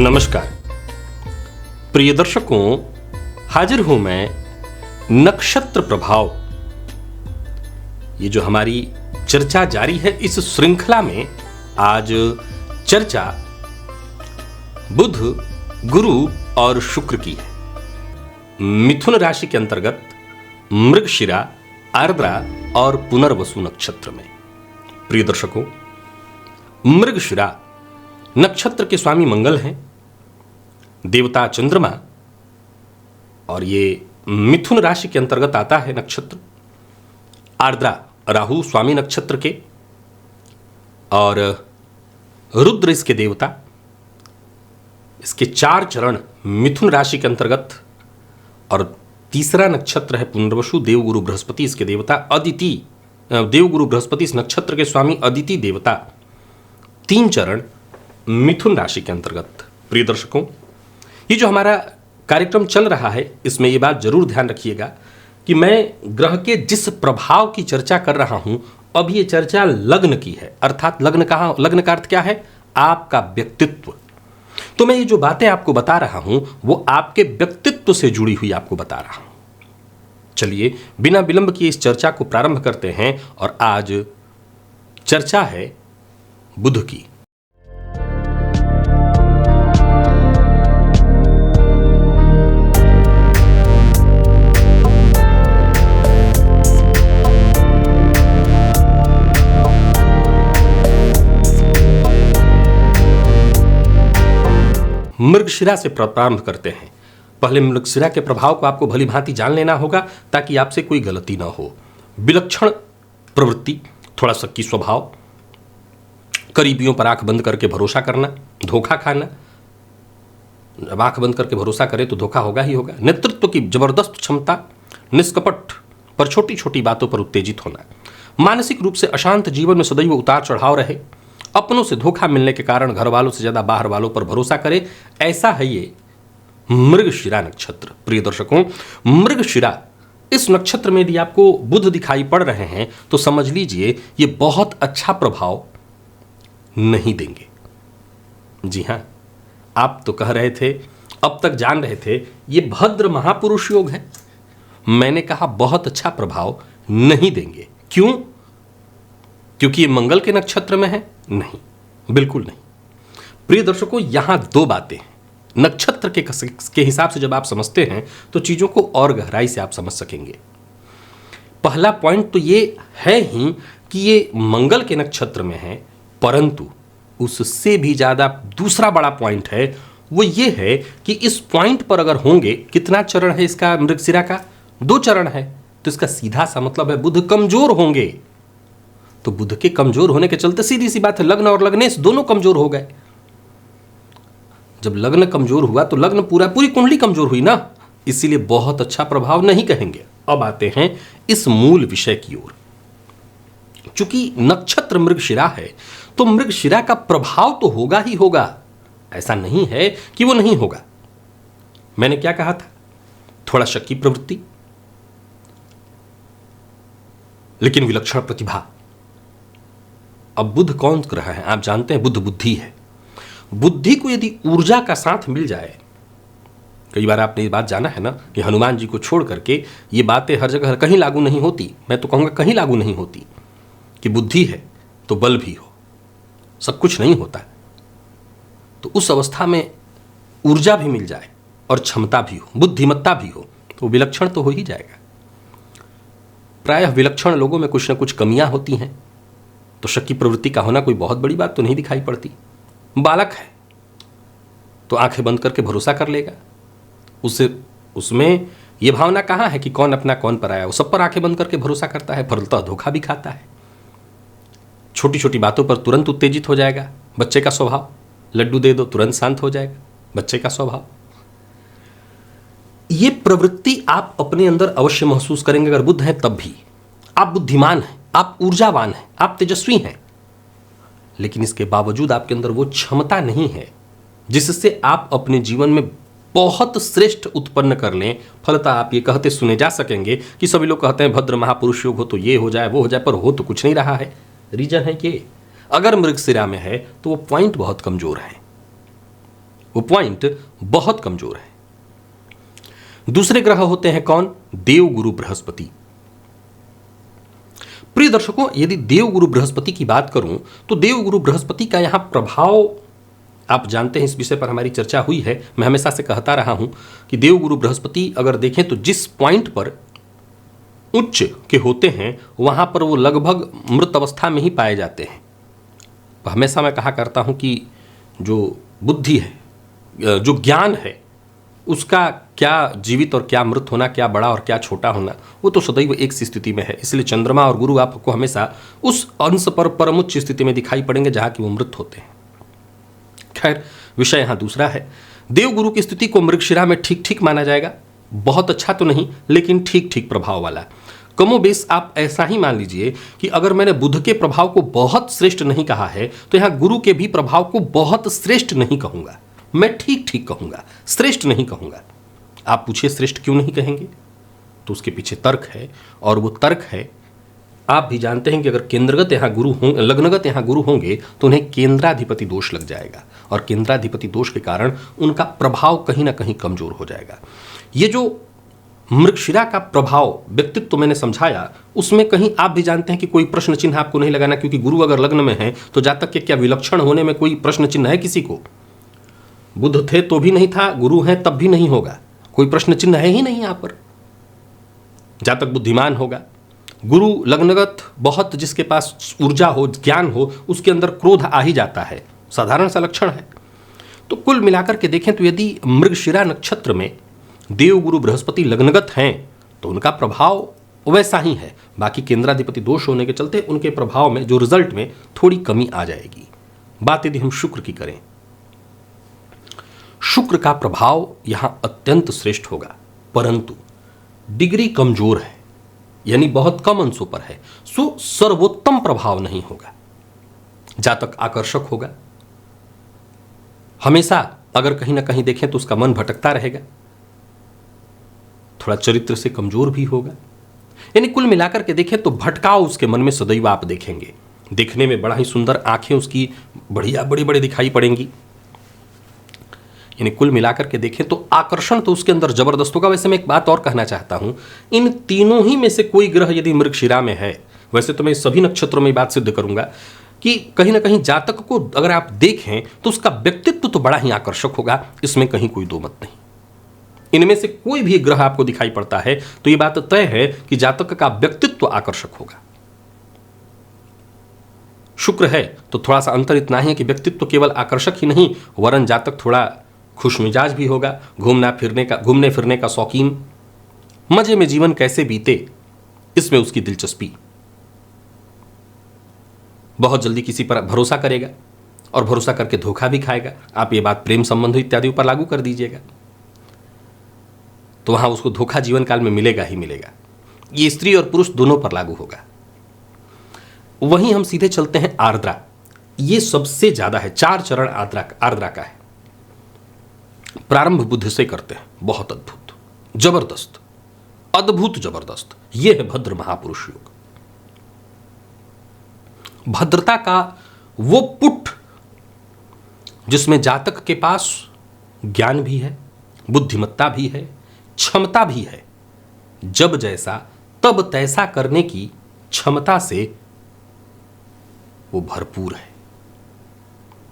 नमस्कार प्रिय दर्शकों, हाजिर हूं मैं नक्षत्र प्रभाव। ये जो हमारी चर्चा जारी है, इस श्रृंखला में आज चर्चा बुध, गुरु और शुक्र की है। मिथुन राशि के अंतर्गत मृगशिरा, आर्द्रा और पुनर्वसु नक्षत्र में। प्रिय दर्शकों, मृगशिरा नक्षत्र के स्वामी मंगल हैं, देवता चंद्रमा, और ये मिथुन राशि के अंतर्गत आता है नक्षत्र। आर्द्रा राहु स्वामी नक्षत्र के, और रुद्र इसके देवता। इसके 4 चरण मिथुन राशि के अंतर्गत, और तीसरा नक्षत्र है पुनर्वसु, देवगुरु बृहस्पति इसके देवता। अदिति, देवगुरु बृहस्पति इस नक्षत्र के स्वामी, अदिति देवता। 3 चरण मिथुन राशि के अंतर्गत। प्रिय दर्शकों, ये जो हमारा कार्यक्रम चल रहा है, इसमें ये बात जरूर ध्यान रखिएगा कि मैं ग्रह के जिस प्रभाव की चर्चा कर रहा हूं, अब ये चर्चा लग्न की है। अर्थात लग्न का अर्थ क्या है? आपका व्यक्तित्व। तो मैं ये जो बातें आपको बता रहा हूं, वो आपके व्यक्तित्व से जुड़ी हुई आपको बता रहा हूं। चलिए बिना विलंब किए इस चर्चा को प्रारंभ करते हैं, और आज चर्चा है बुध की। मृगशिरा से प्रारंभ करते हैं। पहले मृगशिरा के प्रभाव को आपको भली भांति जान लेना होगा, ताकि आपसे कोई गलती ना हो। विलक्षण प्रवृत्ति, थोड़ा शक्की स्वभाव, करीबियों पर आंख बंद करके भरोसा करना, धोखा खाना। जब आंख बंद करके भरोसा करे तो धोखा होगा ही होगा। नेतृत्व की जबरदस्त क्षमता, निष्कपट पर छोटी छोटी बातों पर उत्तेजित होना। मानसिक रूप से अशांत जीवन में सदैव उतार चढ़ाव रहे। अपनों से धोखा मिलने के कारण घर वालों से ज्यादा बाहर वालों पर भरोसा करे, ऐसा है ये मृगशिरा नक्षत्र। प्रिय दर्शकों, मृगशिरा इस नक्षत्र में यदि आपको बुध दिखाई पड़ रहे हैं, तो समझ लीजिए ये बहुत अच्छा प्रभाव नहीं देंगे। जी हां, आप तो कह रहे थे, अब तक जान रहे थे, ये भद्र महापुरुष योग है। मैंने कहा बहुत अच्छा प्रभाव नहीं देंगे। क्यों? क्योंकि ये मंगल के नक्षत्र में है? नहीं, बिल्कुल नहीं। प्रिय दर्शकों, यहां 2 बातें हैं। नक्षत्र के हिसाब से जब आप समझते हैं, तो चीजों को और गहराई से आप समझ सकेंगे। पहला पॉइंट तो ये है ही कि ये मंगल के नक्षत्र में है, परंतु उससे भी ज्यादा दूसरा बड़ा पॉइंट है, वो ये है कि इस पॉइंट पर अगर होंगे, कितना चरण है इसका मृगशिरा का? 2 चरण है। तो इसका सीधा सा मतलब है बुध कमजोर होंगे। तो बुध के कमजोर होने के चलते सीधी सी बात है, लग्न और लग्नेश दोनों कमजोर हो गए। जब लग्न कमजोर हुआ तो लग्न पूरी कुंडली कमजोर हुई ना, इसीलिए बहुत अच्छा प्रभाव नहीं कहेंगे। अब आते हैं इस मूल विषय की ओर। चूंकि नक्षत्र मृगशिरा है, तो मृगशिरा का प्रभाव तो होगा ही होगा, ऐसा नहीं है कि वो नहीं होगा। मैंने क्या कहा था? थोड़ा शक्की प्रवृत्ति, लेकिन विलक्षण प्रतिभा। अब बुध कौन ग्रह है? आप जानते हैं, बुध बुद्धि है। बुद्धि को यदि ऊर्जा का साथ मिल जाए, कई बार आपने ये बात जाना है ना कि हनुमान जी को छोड़ करके ये बातें हर जगह कहीं लागू नहीं होती। मैं तो कहूंगा कहीं लागू नहीं होती कि बुद्धि है तो बल भी हो, सब कुछ नहीं होता। तो उस अवस्था में ऊर्जा भी मिल जाए और क्षमता भी हो, बुद्धिमत्ता भी हो, तो विलक्षण तो हो ही जाएगा। प्रायः विलक्षण लोगों में कुछ न कुछ कमियां होती हैं, तो शक्की प्रवृत्ति का होना कोई बहुत बड़ी बात तो नहीं दिखाई पड़ती। बालक है तो आंखें बंद करके भरोसा कर लेगा। उसमें यह भावना कहां है कि कौन अपना कौन पराया? वो सब पर आंखें बंद करके भरोसा करता है, फलतः धोखा भी खाता है। छोटी छोटी बातों पर तुरंत उत्तेजित हो जाएगा, बच्चे का स्वभाव। लड्डू दे दो तुरंत शांत हो जाएगा, बच्चे का स्वभाव। ये प्रवृत्ति आप अपने अंदर अवश्य महसूस करेंगे अगर बुध है तब भी। आप बुद्धिमान हैं, आप ऊर्जावान हैं, आप तेजस्वी हैं, लेकिन इसके बावजूद आपके अंदर वो क्षमता नहीं है जिससे आप अपने जीवन में बहुत श्रेष्ठ उत्पन्न कर लें। फलतः आप ये कहते सुने जा सकेंगे कि सभी लोग कहते हैं भद्र महापुरुष योग हो तो ये हो जाए वो हो जाए, पर हो तो कुछ नहीं रहा है। रीजन है कि अगर मृगशिरा में है तो वो पॉइंट बहुत कमजोर है। वो पॉइंट बहुत कमजोर है। दूसरे ग्रह होते हैं कौन? देव गुरु बृहस्पति। प्रिय दर्शकों, यदि देव गुरु बृहस्पति की बात करूं तो देव गुरु बृहस्पति का यहां प्रभाव आप जानते हैं, इस विषय पर हमारी चर्चा हुई है। मैं हमेशा से कहता रहा हूं कि देव गुरु बृहस्पति अगर देखें तो जिस पॉइंट पर उच्च के होते हैं वहां पर वो लगभग मृत अवस्था में ही पाए जाते हैं। हमेशा मैं कहा करता हूं कि जो बुद्धि है, जो ज्ञान है, उसका क्या जीवित और क्या मृत होना, क्या बड़ा और क्या छोटा होना, वो तो सदैव एक सी स्थिति में है। इसलिए चंद्रमा और गुरु आपको हमेशा उस अंश पर परमुच्च स्थिति में दिखाई पड़ेंगे जहां कि वो मृत होते हैं। खैर, विषय यहां दूसरा है। देव गुरु की स्थिति को मृगशिरा में ठीक ठीक माना जाएगा। बहुत अच्छा तो नहीं, लेकिन ठीक ठीक प्रभाव वाला। कमोबेश आप ऐसा ही मान लीजिए कि अगर मैंने बुध के प्रभाव को बहुत श्रेष्ठ नहीं कहा है तो यहां गुरु के भी प्रभाव को बहुत श्रेष्ठ नहीं कहूंगा, मैं ठीक ठीक कहूंगा, श्रेष्ठ नहीं कहूंगा। आप पूछिए श्रेष्ठ क्यों नहीं कहेंगे, तो उसके पीछे तर्क है, और वो तर्क है, आप भी जानते हैं कि अगर केंद्रगत यहाँ गुरु हों, लग्नगत यहाँ गुरु होंगे तो उन्हें केंद्राधिपति दोष लग जाएगा, और केंद्राधिपति दोष के कारण उनका प्रभाव कहीं ना कहीं कमजोर हो जाएगा। ये जो मृगशिरा का प्रभाव व्यक्तित्व मैंने समझाया, उसमें कहीं आप भी जानते हैं कि कोई प्रश्न चिन्ह आपको नहीं लगाना, क्योंकि गुरु अगर लग्न में है तो जातक के क्या विलक्षण होने में कोई प्रश्न चिन्ह है किसी को? बुध थे तो भी नहीं था, गुरु हैं तब भी नहीं होगा, कोई प्रश्न चिन्ह है ही नहीं यहां पर। जातक बुद्धिमान होगा। गुरु लग्नगत बहुत जिसके पास ऊर्जा हो, ज्ञान हो, उसके अंदर क्रोध आ ही जाता है, साधारण सा लक्षण है। तो कुल मिलाकर के देखें तो यदि मृगशिरा नक्षत्र में देव गुरु बृहस्पति लग्नगत हैं तो उनका प्रभाव वैसा ही है। बाकी केंद्राधिपति दोष होने के चलते उनके प्रभाव में जो रिजल्ट में थोड़ी कमी आ जाएगी। बात यदि हम शुक्र की करें, शुक्र का प्रभाव यहां अत्यंत श्रेष्ठ होगा, परंतु डिग्री कमजोर है, यानी बहुत कम अंशों पर है, सो सर्वोत्तम प्रभाव नहीं होगा। जातक आकर्षक होगा, हमेशा अगर कहीं ना कहीं देखें तो उसका मन भटकता रहेगा, थोड़ा चरित्र से कमजोर भी होगा। यानी कुल मिलाकर के देखें तो भटकाव उसके मन में सदैव आप देखेंगे। देखने में बड़ा ही सुंदर, आंखें उसकी बढ़िया बड़ी बड़ी दिखाई पड़ेंगी। यानी कुल मिलाकर के देखें तो आकर्षण तो उसके अंदर जबरदस्त होगा। वैसे मैं एक बात और कहना चाहता हूं, इन तीनों ही में से कोई ग्रह यदि मृगशिरा में है, वैसे तो मैं सभी नक्षत्रों में बात सिद्ध करूंगा कि कहीं ना कहीं जातक को अगर आप देखें तो उसका व्यक्तित्व तो बड़ा ही आकर्षक होगा, इसमें कहीं कोई दो मत नहीं। इनमें से कोई भी ग्रह आपको दिखाई पड़ता है तो यह बात तय है कि जातक का व्यक्तित्व आकर्षक होगा। शुक्र है तो थोड़ा सा अंतर इतना ही है कि व्यक्तित्व केवल आकर्षक ही नहीं, वरन जातक थोड़ा खुशमिजाज भी होगा, घूमने फिरने का शौकीन, मजे में जीवन कैसे बीते इसमें उसकी दिलचस्पी, बहुत जल्दी किसी पर भरोसा करेगा और भरोसा करके धोखा भी खाएगा। आप ये बात प्रेम संबंध इत्यादि पर लागू कर दीजिएगा तो वहां उसको धोखा जीवन काल में मिलेगा ही मिलेगा। ये स्त्री और पुरुष दोनों पर लागू होगा। वहीं हम सीधे चलते हैं आर्द्रा। ये सबसे ज्यादा है, 4 चरण आर्द्रा का है। प्रारंभ बुध से करते हैं, बहुत अद्भुत, जबरदस्त, अद्भुत जबरदस्त। यह है भद्र महापुरुष योग। भद्रता का वो पुट जिसमें जातक के पास ज्ञान भी है, बुद्धिमत्ता भी है, क्षमता भी है, जब जैसा तब तैसा करने की क्षमता से वो भरपूर है।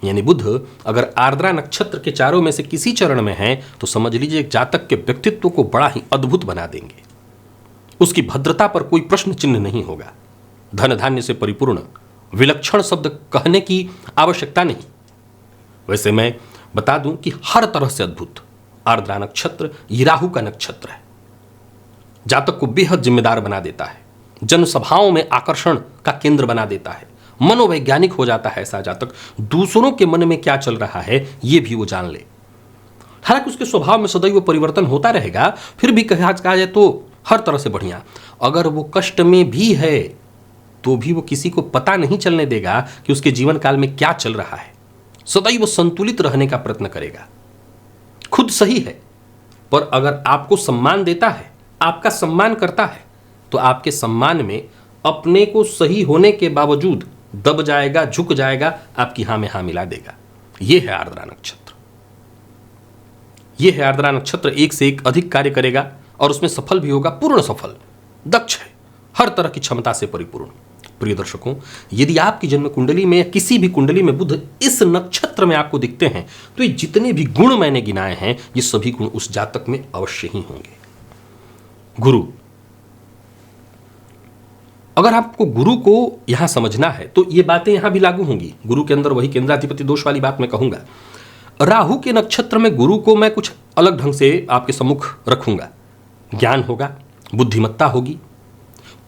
यानी बुध अगर आर्द्रा नक्षत्र के चारों में से किसी चरण में है तो समझ लीजिए जातक के व्यक्तित्व को बड़ा ही अद्भुत बना देंगे। उसकी भद्रता पर कोई प्रश्न चिन्ह नहीं होगा। धन धान्य से परिपूर्ण, विलक्षण शब्द कहने की आवश्यकता नहीं। वैसे मैं बता दूं कि हर तरह से अद्भुत आर्द्रा नक्षत्र ये राहु का नक्षत्र है। जातक को बेहद जिम्मेदार बना देता है, जनसभाओं में आकर्षण का केंद्र बना देता है, मनोवैज्ञानिक हो जाता है ऐसा जातक। दूसरों के मन में क्या चल रहा है ये भी वो जान ले। हालांकि उसके स्वभाव में सदैव परिवर्तन होता रहेगा, फिर भी कहा जाए तो हर तरह से बढ़िया। अगर वो कष्ट में भी है तो भी वो किसी को पता नहीं चलने देगा कि उसके जीवन काल में क्या चल रहा है। सदैव संतुलित रहने का प्रयत्न करेगा। खुद सही है, पर अगर आपको सम्मान देता है, आपका सम्मान करता है, तो आपके सम्मान में अपने को सही होने के बावजूद दब जाएगा, झुक जाएगा, आपकी हां में हां मिला देगा। यह है आर्द्रा नक्षत्र। ये है आर्द्रा नक्षत्र, एक से एक अधिक कार्य करेगा और उसमें सफल भी होगा, पूर्ण सफल, दक्ष है, हर तरह की क्षमता से परिपूर्ण। प्रिय दर्शकों, यदि आपकी जन्म कुंडली में या किसी भी कुंडली में बुध इस नक्षत्र में आपको दिखते हैं तो ये जितने भी गुण मैंने गिनाए हैं ये सभी गुण उस जातक में अवश्य ही होंगे। गुरु, अगर आपको गुरु को यहां समझना है तो ये बातें यहां भी लागू होंगी। गुरु के अंदर वही केंद्राधिपति दोष वाली बात मैं कहूंगा। राहु के नक्षत्र में गुरु को मैं कुछ अलग ढंग से आपके सम्मुख रखूंगा। ज्ञान होगा, बुद्धिमत्ता होगी,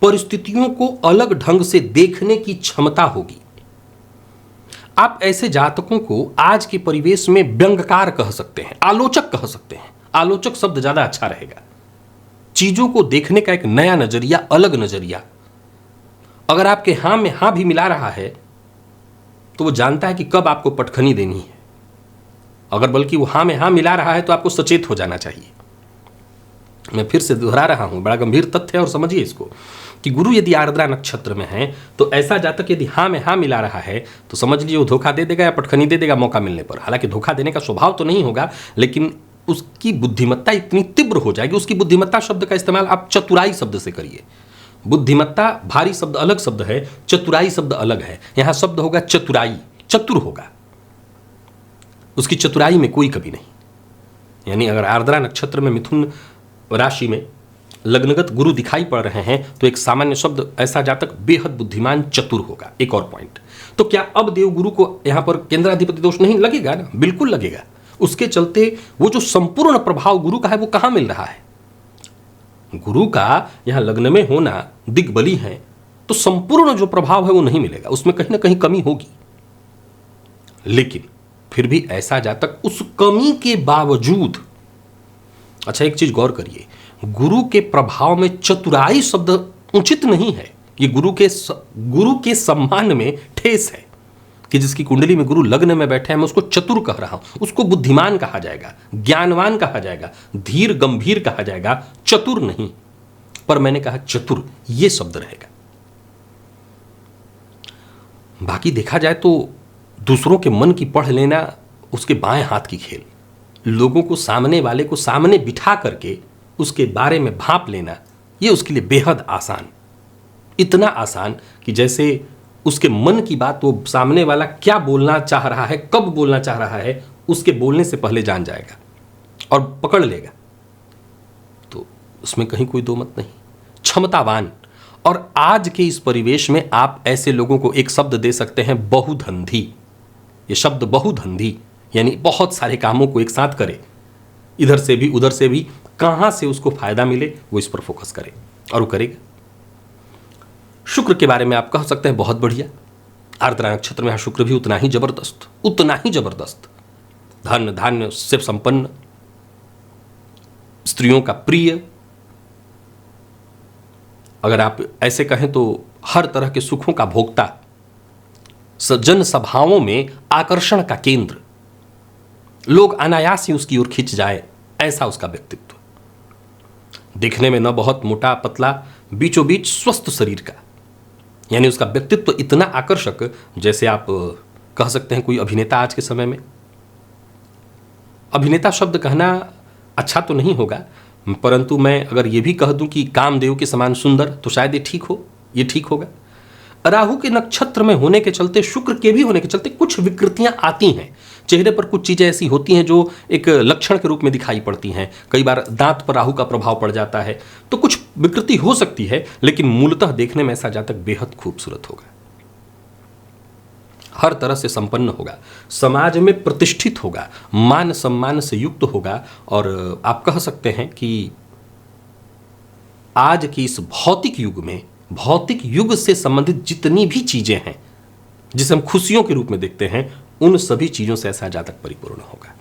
परिस्थितियों को अलग ढंग से देखने की क्षमता होगी। आप ऐसे जातकों को आज के परिवेश में व्यंग्यकार कह सकते हैं, आलोचक कह सकते हैं। आलोचक शब्द ज्यादा अच्छा रहेगा। चीजों को देखने का एक नया नजरिया, अलग नजरिया। अगर आपके हां में हां भी मिला रहा है तो वो जानता है कि कब आपको पटखनी देनी है। अगर बल्कि वो हां में हां मिला रहा है तो आपको सचेत हो जाना चाहिए। मैं फिर से दोहरा रहा हूं, बड़ा गंभीर तथ्य है और समझिए इसको कि गुरु यदि आर्द्रा नक्षत्र में है तो ऐसा जातक यदि हां में हां मिला रहा है तो समझ लीजिए वो धोखा दे देगा या पटखनी दे देगा मौका मिलने पर। हालांकि धोखा देने का स्वभाव तो नहीं होगा, लेकिन उसकी बुद्धिमत्ता इतनी तीव्र हो जाएगी। उसकी बुद्धिमत्ता शब्द का इस्तेमाल आप चतुराई शब्द से करिए। बुद्धिमत्ता भारी शब्द अलग शब्द है, चतुराई शब्द अलग है। यहां शब्द होगा चतुराई, चतुर होगा, उसकी चतुराई में कोई कमी नहीं। यानी अगर आर्द्रा नक्षत्र में मिथुन राशि में लग्नगत गुरु दिखाई पड़ रहे हैं तो एक सामान्य शब्द, ऐसा जातक बेहद बुद्धिमान चतुर होगा। एक और पॉइंट, तो क्या अब देवगुरु को यहां पर केंद्राधिपति दोष नहीं लगेगा ना? बिल्कुल लगेगा। उसके चलते वो जो संपूर्ण प्रभाव गुरु का है वो कहां मिल रहा है? गुरु का यहां लग्न में होना दिग्बली है तो संपूर्ण जो प्रभाव है वो नहीं मिलेगा, उसमें कहीं ना कहीं कमी होगी। लेकिन फिर भी ऐसा जातक उस कमी के बावजूद, अच्छा एक चीज गौर करिए, गुरु के प्रभाव में चतुराई शब्द उचित नहीं है। ये गुरु के सम्मान में ठेस है कि जिसकी कुंडली में गुरु लग्न में बैठे हैं, मैं उसको चतुर कह रहा हूं। उसको बुद्धिमान कहा जाएगा, ज्ञानवान कहा जाएगा, धीर गंभीर कहा जाएगा, चतुर नहीं। पर मैंने कहा चतुर, यह शब्द रहेगा। बाकी देखा जाए तो दूसरों के मन की पढ़ लेना उसके बाएं हाथ की खेल। लोगों को, सामने वाले को सामने बिठा करके उसके बारे में भांप लेना, यह उसके लिए बेहद आसान, इतना आसान कि जैसे उसके मन की बात वो सामने वाला क्या बोलना चाह रहा है, कब बोलना चाह रहा है, उसके बोलने से पहले जान जाएगा और पकड़ लेगा। तो उसमें कहीं कोई दो मत नहीं। क्षमतावान, और आज के इस परिवेश में आप ऐसे लोगों को एक शब्द दे सकते हैं, बहुधंधी। ये शब्द बहुधंधी यानी बहुत सारे कामों को एक साथ करे, इधर से भी उधर से भी, कहां से उसको फायदा मिले वो इस पर फोकस करे और वो करेगा। शुक्र के बारे में आप कह सकते हैं बहुत बढ़िया। आर्द्रा नक्षत्र में यहां शुक्र भी उतना ही जबरदस्त, उतना ही जबरदस्त। धन धान्य से संपन्न, स्त्रियों का प्रिय, अगर आप ऐसे कहें तो हर तरह के सुखों का भोक्ता, जन सभाओं में आकर्षण का केंद्र, लोग अनायास ही उसकी ओर खिंच जाए, ऐसा उसका व्यक्तित्व। दिखने में न बहुत मोटा पतला, बीचों बीच स्वस्थ शरीर का, यानी उसका व्यक्तित्व इतना आकर्षक, जैसे आप कह सकते हैं कोई अभिनेता आज के समय में। अभिनेता शब्द कहना अच्छा तो नहीं होगा, परंतु मैं अगर ये भी कह दूं कि कामदेव के समान सुंदर, तो शायद ये ठीक हो, ये ठीक होगा। राहु के नक्षत्र में होने के चलते, शुक्र के भी होने के चलते कुछ विकृतियां आती हैं। चेहरे पर कुछ चीजें ऐसी होती हैं जो एक लक्षण के रूप में दिखाई पड़ती हैं। कई बार दांत पर राहु का प्रभाव पड़ जाता है, तो कुछ विकृति हो सकती है, लेकिन मूलतः देखने में ऐसा जातक बेहद खूबसूरत होगा, हर तरह से संपन्न होगा, समाज में प्रतिष्ठित होगा, मान सम्मान से युक्त होगा। और आप कह सकते हैं कि आज की इस भौतिक युग में, भौतिक युग से संबंधित जितनी भी चीजें हैं जिसे हम खुशियों के रूप में देखते हैं, उन सभी चीजों से ऐसा जातक परिपूर्ण होगा।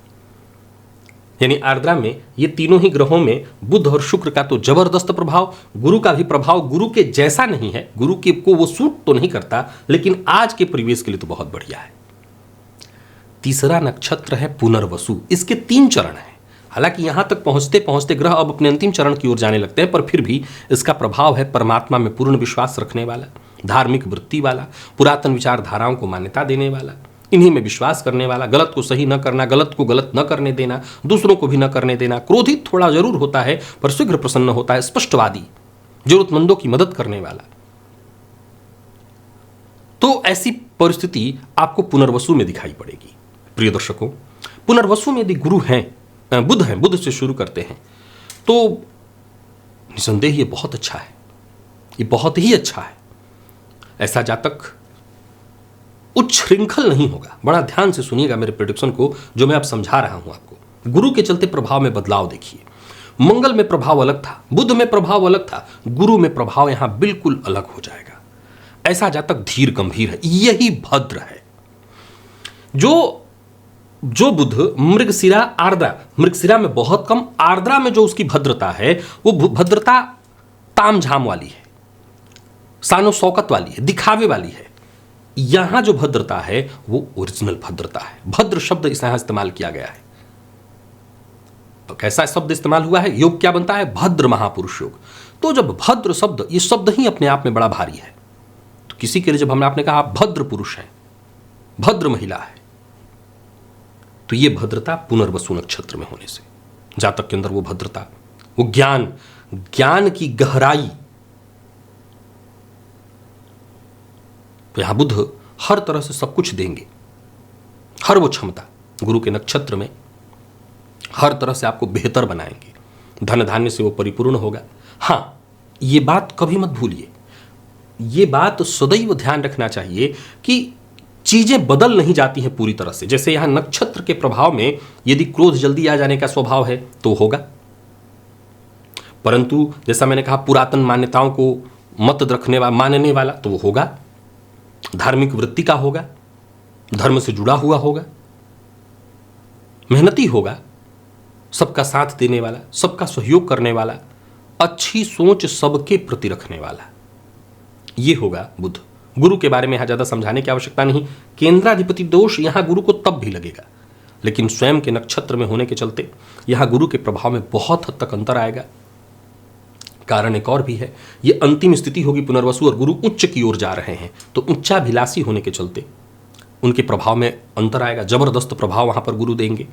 यानी आर्द्रा में ये तीनों ही ग्रहों में बुध और शुक्र का तो जबरदस्त प्रभाव, गुरु का भी प्रभाव गुरु के जैसा नहीं है, गुरु के को वो सूट तो नहीं करता, लेकिन आज के परिवेश के लिए तो बहुत बढ़िया है। तीसरा नक्षत्र है पुनर्वसु। इसके 3 चरण हैं। हालांकि यहां तक पहुंचते पहुंचते ग्रह अब अपने अंतिम चरण की ओर जाने लगते हैं, पर फिर भी इसका प्रभाव है परमात्मा में पूर्ण विश्वास रखने वाला, धार्मिक वृत्ति वाला, पुरातन विचारधाराओं को मान्यता देने वाला, इन्हीं में विश्वास करने वाला, गलत को सही न करना, गलत को गलत न करने देना, दूसरों को भी न करने देना, क्रोधित थोड़ा जरूर होता है पर शीघ्र प्रसन्न होता है, स्पष्टवादी, जरूरतमंदों की मदद करने वाला। तो ऐसी परिस्थिति आपको पुनर्वसु में दिखाई पड़ेगी। प्रिय दर्शकों, पुनर्वसु में यदि गुरु हैं, बुध हैं, बुध से शुरू करते हैं, तो निसंदेह ये बहुत अच्छा है, ये बहुत ही अच्छा है। ऐसा जातक उच्छृंखल नहीं होगा। बड़ा ध्यान से सुनिएगा मेरे प्रेडिक्शन को जो मैं अब समझा रहा हूं आपको। गुरु के चलते प्रभाव में बदलाव देखिए। मंगल में प्रभाव अलग था, बुध में प्रभाव अलग था, गुरु में प्रभाव यहां बिल्कुल अलग हो जाएगा। ऐसा जातक धीर गंभीर है, यही भद्र है। जो बुध मृगशिरा आर्द्रा, मृगशिरा में बहुत कम, आर्द्रा में जो उसकी भद्रता है वो भद्रता तामझाम वाली है, शानो शौकत वाली है, दिखावे वाली है। यहां जो भद्रता है वो ओरिजिनल भद्रता है। भद्र शब्द यहां इस्तेमाल किया गया है। तो कैसा शब्द इस्तेमाल हुआ है? योग क्या बनता है? भद्र महापुरुष योग। तो जब भद्र शब्द, ये शब्द ही अपने आप में बड़ा भारी है, तो किसी के लिए जब हमने आपने कहा भद्र पुरुष है, भद्र महिला है, तो ये भद्रता पुनर्वसु नक्षत्र में होने से जातक के अंदर वो भद्रता, वो ज्ञान की गहराई। तो यहां बुध हर तरह से सब कुछ देंगे, हर वो क्षमता गुरु के नक्षत्र में हर तरह से आपको बेहतर बनाएंगे। धन धान्य से वो परिपूर्ण होगा। हां, ये बात कभी मत भूलिए, ये बात सदैव ध्यान रखना चाहिए कि चीजें बदल नहीं जाती हैं पूरी तरह से। जैसे यहां नक्षत्र के प्रभाव में यदि क्रोध जल्दी आ जाने का स्वभाव है तो होगा, परंतु जैसा मैंने कहा पुरातन मान्यताओं को मत रखने वाला, मानने वाला, तो वो होगा। धार्मिक वृत्ति का होगा, धर्म से जुड़ा हुआ होगा, मेहनती होगा, सबका साथ देने वाला, सबका सहयोग करने वाला, अच्छी सोच सबके प्रति रखने वाला, ये होगा बुध। गुरु के बारे में यहां ज्यादा समझाने की आवश्यकता नहीं। केंद्राधिपति दोष यहां गुरु को तब भी लगेगा, लेकिन स्वयं के नक्षत्र में होने के चलते यहां गुरु के प्रभाव में बहुत हद तक अंतर आएगा। कारण एक और भी है, ये अंतिम स्थिति होगी पुनर्वसु और गुरु उच्च की ओर जा रहे हैं, तो उच्चाभिलाषी होने के चलते उनके प्रभाव में अंतर आएगा। जबरदस्त प्रभाव वहां पर गुरु देंगे,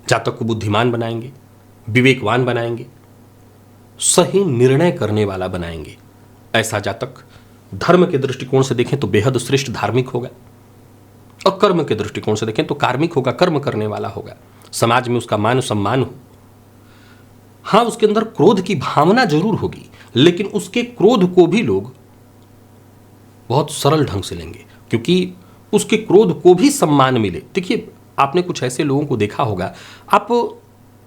जातक को बुद्धिमान बनाएंगे, विवेकवान बनाएंगे, सही निर्णय करने वाला बनाएंगे। ऐसा जातक धर्म के दृष्टिकोण से देखें तो बेहद श्रेष्ठ धार्मिक होगा, और कर्म के दृष्टिकोण से देखें तो कार्मिक होगा, कर्म करने वाला होगा, समाज में उसका मान सम्मान हो। हां, उसके अंदर क्रोध की भावना जरूर होगी, लेकिन उसके क्रोध को भी लोग बहुत सरल ढंग से लेंगे, क्योंकि उसके क्रोध को भी सम्मान मिले। देखिए, आपने कुछ ऐसे लोगों को देखा होगा, आप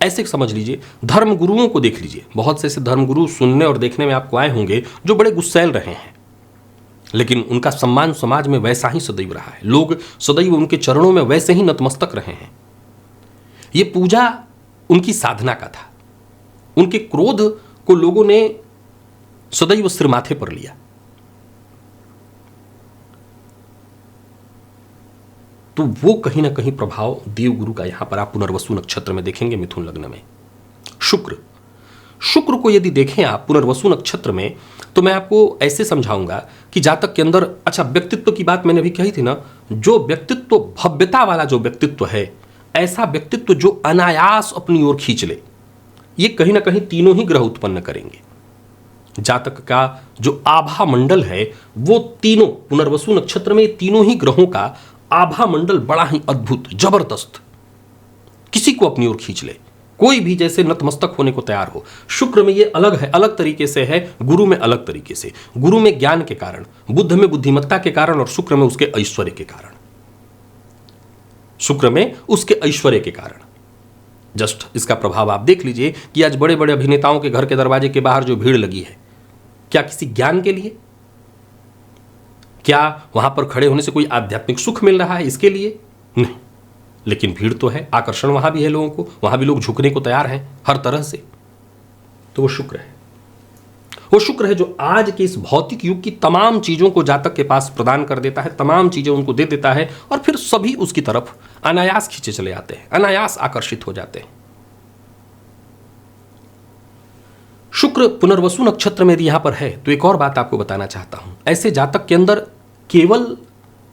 ऐसे समझ लीजिए, धर्म गुरुओं को देख लीजिए। बहुत से ऐसे धर्म गुरु सुनने और देखने में आपको आए होंगे जो बड़े गुस्सैल रहे हैं, लेकिन उनका सम्मान समाज में वैसा ही सदैव रहा है। लोग सदैव उनके चरणों में वैसे ही नतमस्तक रहे हैं। ये पूजा उनकी साधना का था। उनके क्रोध को लोगों ने सदैव सिर माथे पर लिया। तो वो कहीं ना कहीं प्रभाव देवगुरु का यहां पर आप पुनर्वसु नक्षत्र में देखेंगे। मिथुन लग्न में शुक्र को यदि देखें आप पुनर्वसु नक्षत्र में, तो मैं आपको ऐसे समझाऊंगा कि जातक के अंदर, अच्छा व्यक्तित्व की बात मैंने अभी कही थी ना, जो व्यक्तित्व भव्यता वाला जो व्यक्तित्व है, ऐसा व्यक्तित्व जो अनायास अपनी ओर खींच ले, ये कहीं ना कहीं तीनों ही ग्रह उत्पन्न करेंगे। जातक का जो आभा मंडल है वो तीनों पुनर्वसु नक्षत्र में तीनों ही ग्रहों का आभा मंडल बड़ा ही अद्भुत, जबरदस्त, किसी को अपनी ओर खींच ले, कोई भी जैसे नतमस्तक होने को तैयार हो। शुक्र में ये अलग है, अलग तरीके से है, गुरु में अलग तरीके से। गुरु में ज्ञान के कारण, बुध में बुद्धिमत्ता के कारण, और शुक्र में उसके ऐश्वर्य के कारण। शुक्र में उसके ऐश्वर्य के कारण। जस्ट इसका प्रभाव आप देख लीजिए कि आज बड़े बड़े अभिनेताओं के घर के दरवाजे के बाहर जो भीड़ लगी है, क्या किसी ज्ञान के लिए? क्या वहां पर खड़े होने से कोई आध्यात्मिक सुख मिल रहा है इसके लिए? नहीं, लेकिन भीड़ तो है, आकर्षण वहां भी है लोगों को, वहां भी लोग झुकने को तैयार हैं हर तरह से। तो वो शुक्र है, वो शुक्र है जो आज के इस भौतिक युग की तमाम चीजों को जातक के पास प्रदान कर देता है, तमाम चीजें उनको दे देता है, और फिर सभी उसकी तरफ अनायास खींचे चले जाते हैं, अनायास आकर्षित हो जाते हैं। शुक्र पुनर्वसु नक्षत्र में यदि यहां पर है, तो एक और बात आपको बताना चाहता हूं। ऐसे जातक के अंदर केवल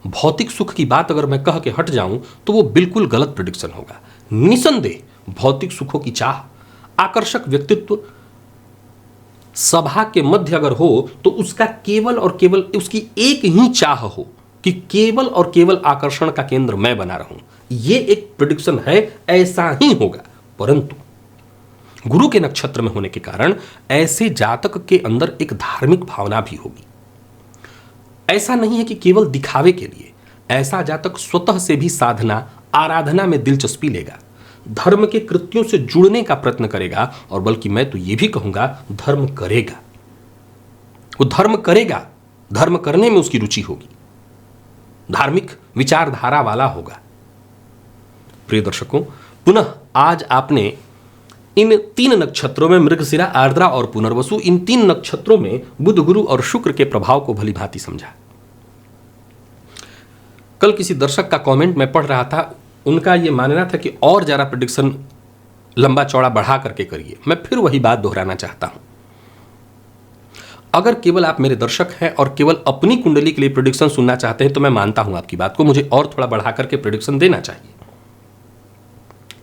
भौतिक सुख की बात अगर मैं कह के हट जाऊं तो वो बिल्कुल गलत प्रेडिक्शन होगा। निसंदेह भौतिक सुखों की चाह, आकर्षक व्यक्तित्व सभा के मध्य अगर हो तो उसका केवल और केवल उसकी एक ही चाह हो कि केवल और केवल आकर्षण का केंद्र मैं बना रहूं। ये एक प्रेडिक्शन है, ऐसा ही होगा। परंतु गुरु के नक्षत्र में होने के कारण ऐसे जातक के अंदर एक धार्मिक भावना भी होगी। ऐसा नहीं है कि केवल दिखावे के लिए, ऐसा जातक स्वतः से भी साधना आराधना में दिलचस्पी लेगा, धर्म के कृत्यों से जुड़ने का प्रयत्न करेगा, और बल्कि मैं तो यह भी कहूंगा धर्म करेगा। वो धर्म करेगा, धर्म करने में उसकी रुचि होगी, धार्मिक विचारधारा वाला होगा। प्रिय दर्शकों, पुनः आज आपने इन 3 नक्षत्रों में मृगशिरा, आर्द्रा और पुनर्वसु, इन 3 नक्षत्रों में बुध, गुरु और शुक्र के प्रभाव को भली भांति समझा। कल किसी दर्शक का कमेंट मैं पढ़ रहा था, उनका यह मानना था कि और ज्यादा प्रेडिक्शन लंबा चौड़ा बढ़ा करके करिए। मैं फिर वही बात दोहराना चाहता हूं। अगर केवल आप मेरे दर्शक हैं और केवल अपनी कुंडली के लिए प्रेडिक्शन सुनना चाहते हैं तो मैं मानता हूं आपकी बात को, मुझे और थोड़ा बढ़ा करके प्रेडिक्शन देना चाहिए।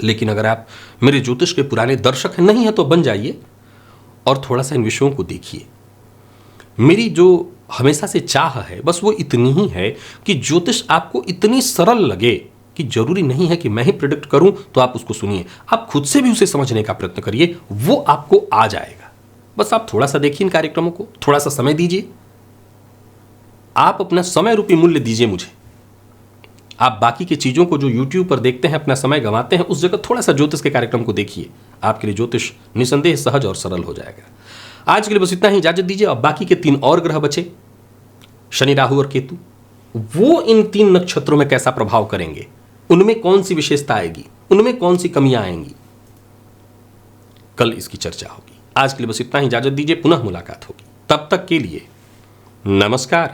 लेकिन अगर आप मेरे ज्योतिष के पुराने दर्शक नहीं हैं तो बन जाइए और थोड़ा सा इन विषयों को देखिए। मेरी जो हमेशा से चाह है बस वो इतनी ही है कि ज्योतिष आपको इतनी सरल लगे कि जरूरी नहीं है कि मैं ही प्रेडिक्ट करूं तो आप उसको सुनिए, आप खुद से भी उसे समझने का प्रयत्न करिए, वो आपको आ जाएगा। बस आप थोड़ा सा देखिए इन कार्यक्रमों को, थोड़ा सा समय दीजिए, आप अपना समय रूपी मूल्य दीजिए मुझे। आप बाकी की चीजों को जो YouTube पर देखते हैं, अपना समय गंवाते हैं, उस जगह थोड़ा सा ज्योतिष के कार्यक्रम को देखिए। आपके लिए ज्योतिष निसंदेह सहज और सरल हो जाएगा। आज के लिए बस इतना ही, इजाजत दीजिए। अब बाकी के 3 और ग्रह बचे, शनि, राहु और केतु, वो इन 3 नक्षत्रों में कैसा प्रभाव करेंगे, उनमें कौन सी विशेषता आएगी, उनमें कौन सी कमियां आएंगी, कल इसकी चर्चा होगी। आज के लिए बस इतना ही, इजाजत दीजिए। पुनः मुलाकात होगी, तब तक के लिए नमस्कार।